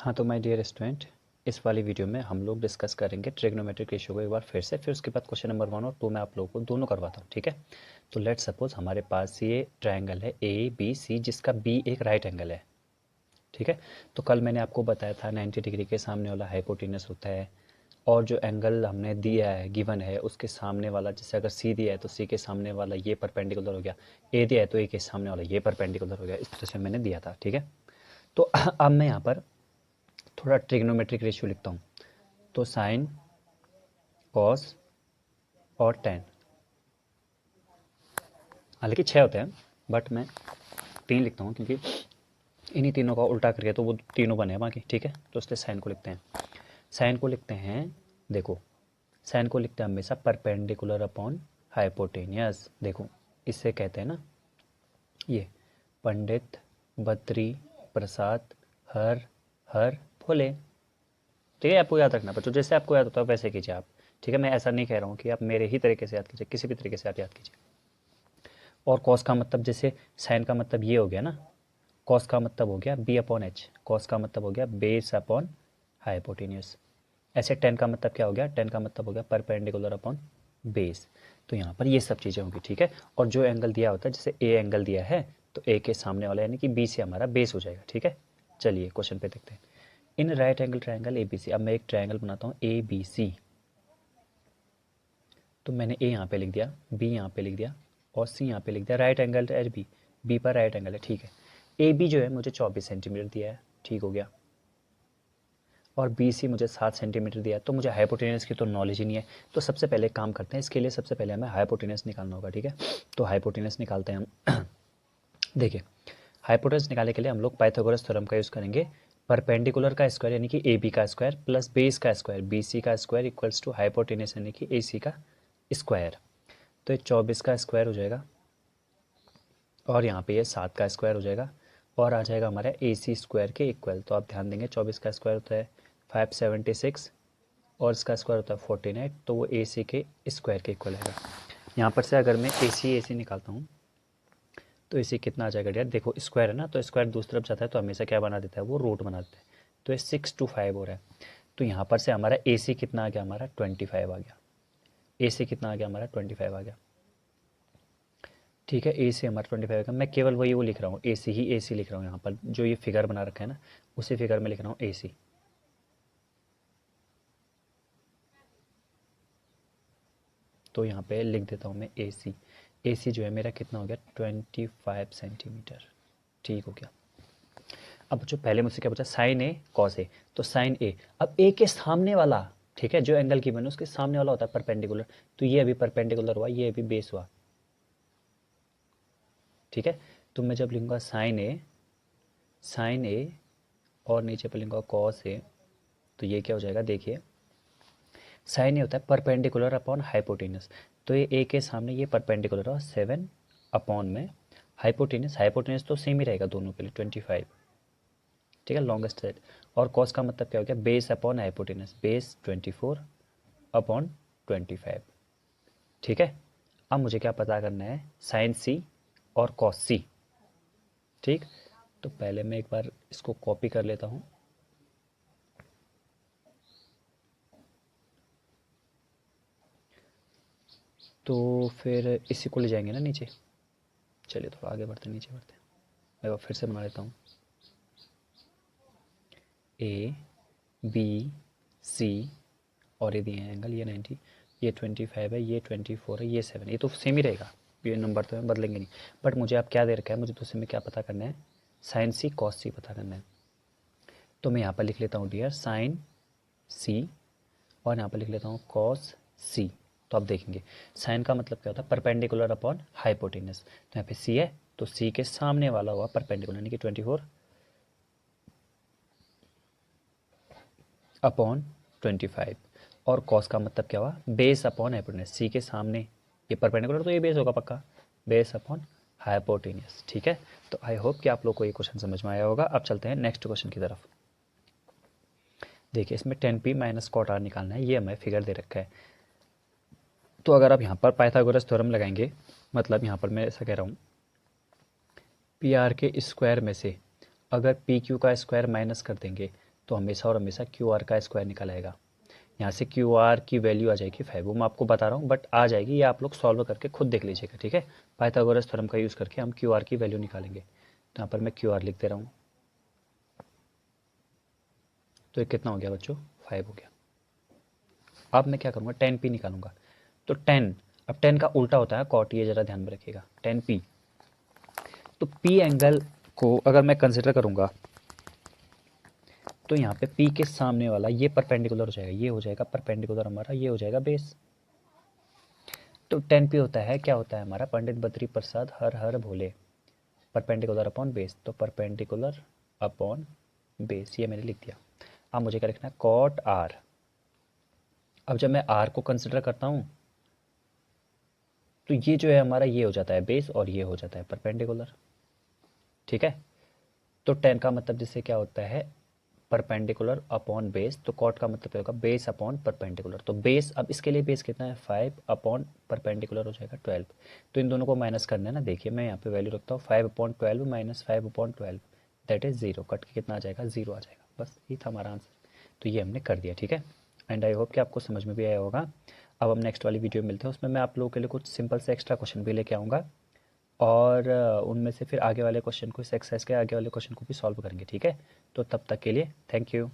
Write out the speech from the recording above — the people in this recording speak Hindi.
हाँ तो माय डियर स्टूडेंट, इस वाली वीडियो में हम लोग डिस्कस करेंगे ट्रिग्नोमेट्रिक रेशियो को एक बार फिर उसके बाद क्वेश्चन नंबर 1 और 2 मैं आप लोगों को दोनों करवाता हूँ। ठीक है, तो लेट सपोज हमारे पास ये ट्रायंगल है ए बी सी जिसका बी एक राइट एंगल है। ठीक है, तो कल मैंने आपको बताया था 90 डिग्री के सामने वाला हाइपोटेनस होता है, और जो एंगल हमने दिया है गिवन है उसके सामने वाला, जैसे अगर सी दिया है तो सी के सामने वाला ये परपेंडिकुलर हो गया, ए दिया है तो ए के सामने वाला ये परपेंडिकुलर हो गया। इस तरह से मैंने दिया था। ठीक है, तो अब मैं यहाँ पर थोड़ा ट्रिग्नोमेट्रिक रेशियो लिखता हूँ। तो साइन कॉस और टेन, हालांकि 6 होते हैं बट मैं 3 लिखता हूँ क्योंकि इन्हीं तीनों का उल्टा करके तो वो तीनों बने हैं बाकी। ठीक है, तो इसलिए साइन को लिखते हैं। साइन को लिखते हैं, देखो साइन को लिखते हैं हमेशा परपेंडिकुलर अपॉन हाइपोटेनियस। देखो इससे कहते हैं ना, ये पंडित बद्री प्रसाद हर हर फुले। ठीक है, आपको याद रखना बच्चों, जैसे आपको याद होता है वैसे कीजिए आप। ठीक है, मैं ऐसा नहीं कह रहा हूँ कि आप मेरे ही तरीके से याद कीजिए, किसी भी तरीके से आप याद कीजिए। और कॉस का मतलब, जैसे साइन का मतलब ये हो गया ना, कॉस का मतलब हो गया बी अपॉन एच, कॉस का मतलब हो गया बेस अपॉन हाइपोटेनियस। ऐसे टेन का मतलब क्या हो गया, टेन का मतलब हो गया परपेंडिकुलर अपॉन बेस। तो यहाँ पर ये सब चीज़ें होंगी। ठीक है, और जो एंगल दिया होता है, जैसे ए एंगल दिया है तो ए के सामने वाला यानी कि बी से हमारा बेस हो जाएगा। ठीक है, चलिए क्वेश्चन पे देखते हैं। In right angle triangle A B C, अब मैं एक ट्रायंगल बनाता हूँ ए बी सी। तो मैंने ए यहाँ पे लिख दिया, बी यहाँ पे लिख दिया और सी यहाँ पे लिख दिया। Right angle H B, B पर राइट एंगल है। ठीक है, ए बी जो है मुझे 24 सेंटीमीटर दिया है, ठीक हो गया, और बी सी मुझे 7 सेंटीमीटर दिया है। तो मुझे हाइपोटेनस की तो नॉलेज ही नहीं है, तो सबसे पहले काम करते हैं, इसके लिए सबसे पहले हमें हाइपोटेनस निकालना होगा। ठीक है, तो हाइपोटेनस निकालते हैं हम। देखिए, हाइपोटेनस निकालने के लिए हम लोग पाइथागोरस थ्योरम का यूज़ करेंगे। परपेंडिकुलर का स्क्वायर यानी कि ए बी का स्क्वायर प्लस बेस का स्क्वायर बी सी का स्क्वायर इक्वल्स टू हाइपोटेनस यानी कि ए सी का स्क्वायर। तो ये 24 का स्क्वायर हो जाएगा और यहाँ पे ये 7 का स्क्वायर हो जाएगा और आ जाएगा हमारा ए सी स्क्वायर के इक्वल। तो आप ध्यान देंगे 24 का स्क्वायर होता है 576 और इसका स्क्वायर होता है 49, तो वो ए सी के स्क्वायर के इक्वल है। यहाँ पर से अगर मैं ए सी निकालता हूँ तो ए सी कितना आ जाएगा यार, देखो स्क्वायर है ना, तो स्क्वायर दूसरी तरफ जाता है तो हमेशा क्या बना देता है, वो रूट बना देता है। तो ये 625 हो रहा है। तो यहाँ पर से हमारा ए सी कितना आ गया, हमारा 25 आ गया। ए सी कितना आ गया, हमारा 25 आ गया। ठीक है, ए सी हमारा 25 का, मैं केवल वही वो लिख रहा हूँ, ए सी ही ए सी लिख रहा हूँ। यहाँ पर जो ये फिगर बना रखा है ना, उसी फिगर में लिख रहा हूँ ए सी। तो यहाँ पे लिख देता हूँ मैं ए सी। ए सी जो है मेरा कितना हो गया, 25 सेंटीमीटर। ठीक हो गया। अब जो पहले मुझसे क्या पूछा, साइन ए कॉस ए, तो साइन ए, अब ए के सामने वाला, ठीक है, जो एंगल की बने उसके सामने वाला होता है परपेंडिकुलर, तो ये अभी परपेंडिकुलर हुआ, ये अभी बेस हुआ। ठीक है, तो मैं जब लिखूंगा साइन ए और नीचे पर लिखूंगा कॉस ए, तो ये क्या हो जाएगा, देखिए साइन ए होता है परपेंडिकुलर अपॉन हाइपोटेनस, तो ये ए के सामने ये परपेंडिकुलर हुआ 7 अपॉन में हाइपोटेनस, हाइपोटेनस तो सेम ही रहेगा दोनों के लिए 25। ठीक है, लॉन्गेस्ट साइड। और कॉस का मतलब क्या हो गया, base upon hypotenuse, base 24 upon 25। ठीक है, अब मुझे क्या पता करना है, साइन सी और कॉस सी। ठीक, तो पहले मैं एक बार इसको कॉपी कर लेता हूँ। तो फिर इसी को ले जाएंगे ना नीचे। चलिए थोड़ा आगे बढ़ते हैं, नीचे बढ़ते हैं। मैं फिर से बना लेता हूँ, ए बी सी, और ये दिए हैं एंगल, ये 90, ये 25 है, ये 24 है, ये 7, ये तो सेम ही रहेगा, ये नंबर तो बदलेंगे नहीं। बट मुझे आप क्या दे रखा है, मुझे तो उसमें क्या पता करना है, साइन सी कॉस सी पता करना है। तो मैं यहाँ पर लिख लेता हूँ डियर साइन सी और यहाँ पर लिख लेता हूँ कॉस सी। तो आप देखेंगे साइन का मतलब क्या होता है, परपेंडिकुलर अपॉन हाइपोटेनस, तो यहाँ पे सी है तो सी के सामने वाला हुआ परपेंडिकुलर यानी कि 24 अपॉन 25। और कॉस का मतलब क्या हुआ, बेस अपॉन हाइपोटेनस, सी के सामने ये परपेंडिकुलर तो ये बेस होगा पक्का, बेस अपॉन हाइपोटेनियस। ठीक है, तो आई होप कि आप लोग को ये क्वेश्चन समझ में आया होगा। अब चलते हैं नेक्स्ट क्वेश्चन की तरफ। देखिए इसमें 10p माइनस कॉट आर निकालना है, ये हमें फिगर दे रखा है। तो अगर आप यहाँ पर पाइथागोरस थ्योरम लगाएंगे, मतलब यहाँ पर मैं ऐसा कह रहा हूँ, पी आर के स्क्वायर में से अगर पी क्यू का स्क्वायर माइनस कर देंगे तो हमेशा और हमेशा क्यू आर का स्क्वायर निकल आएगा। यहाँ से क्यू आर की वैल्यू आ जाएगी 5, वो मैं आपको बता रहा हूँ बट आ जाएगी, ये आप लोग सॉल्व करके खुद देख लीजिएगा, ठीक है। पाइथागोरस थ्योरम का यूज़ करके हम क्यू आर की वैल्यू निकालेंगे। तो यहाँ पर मैं क्यू आर लिख दे रहा हूँ। तो ये कितना हो गया बच्चों, 5 हो गया। अब मैं क्या करूँगा, 10p निकालूंगा। तो 10, अब 10 का उल्टा होता है कॉट, ये ज़रा ध्यान में रखिएगा, 10p। तो p एंगल को अगर मैं कंसिडर करूँगा तो यहाँ पे p के सामने वाला ये परपेंडिकुलर हो जाएगा, ये हो जाएगा परपेंडिकुलर हमारा, ये हो जाएगा बेस। तो 10p होता है, क्या होता है हमारा, पंडित बद्री प्रसाद हर हर भोले, परपेंडिकुलर अपॉन बेस। तो परपेंडिकुलर अपॉन बेस, ये मैंने लिख दिया। अब मुझे क्या लिखना है, कॉट आर। अब जब मैं आर को कंसिडर करता हूँ तो ये जो है हमारा, ये हो जाता है बेस और ये हो जाता है परपेंडिकुलर, ठीक है। तो 10 का मतलब जिससे क्या होता है, परपेंडिकुलर अपॉन बेस। तो कॉट का मतलब होगा बेस अपॉन परपेंडिकुलर। तो बेस, अब इसके लिए बेस कितना है, 5 अपॉन परपेंडिकुलर हो जाएगा 12। तो इन दोनों को माइनस करना है ना, देखिए मैं यहाँ पे वैल्यू रखता हूँ, 5/12 माइनस 5/12, दैट इज 0। कट के कितना आ जाएगा, 0 आ जाएगा। बस ये था हमारा आंसर। तो ये हमने कर दिया, ठीक है। एंड आई होप कि आपको समझ में भी आया होगा। अब हम नेक्स्ट वाली वीडियो में मिलते हैं, उसमें मैं आप लोगों के लिए कुछ सिंपल से एक्स्ट्रा क्वेश्चन भी लेके आऊँगा, और उनमें से फिर आगे वाले क्वेश्चन को, इस एक्सरसाइज के आगे वाले क्वेश्चन को भी सॉल्व करेंगे, ठीक है। तो तब तक के लिए थैंक यू।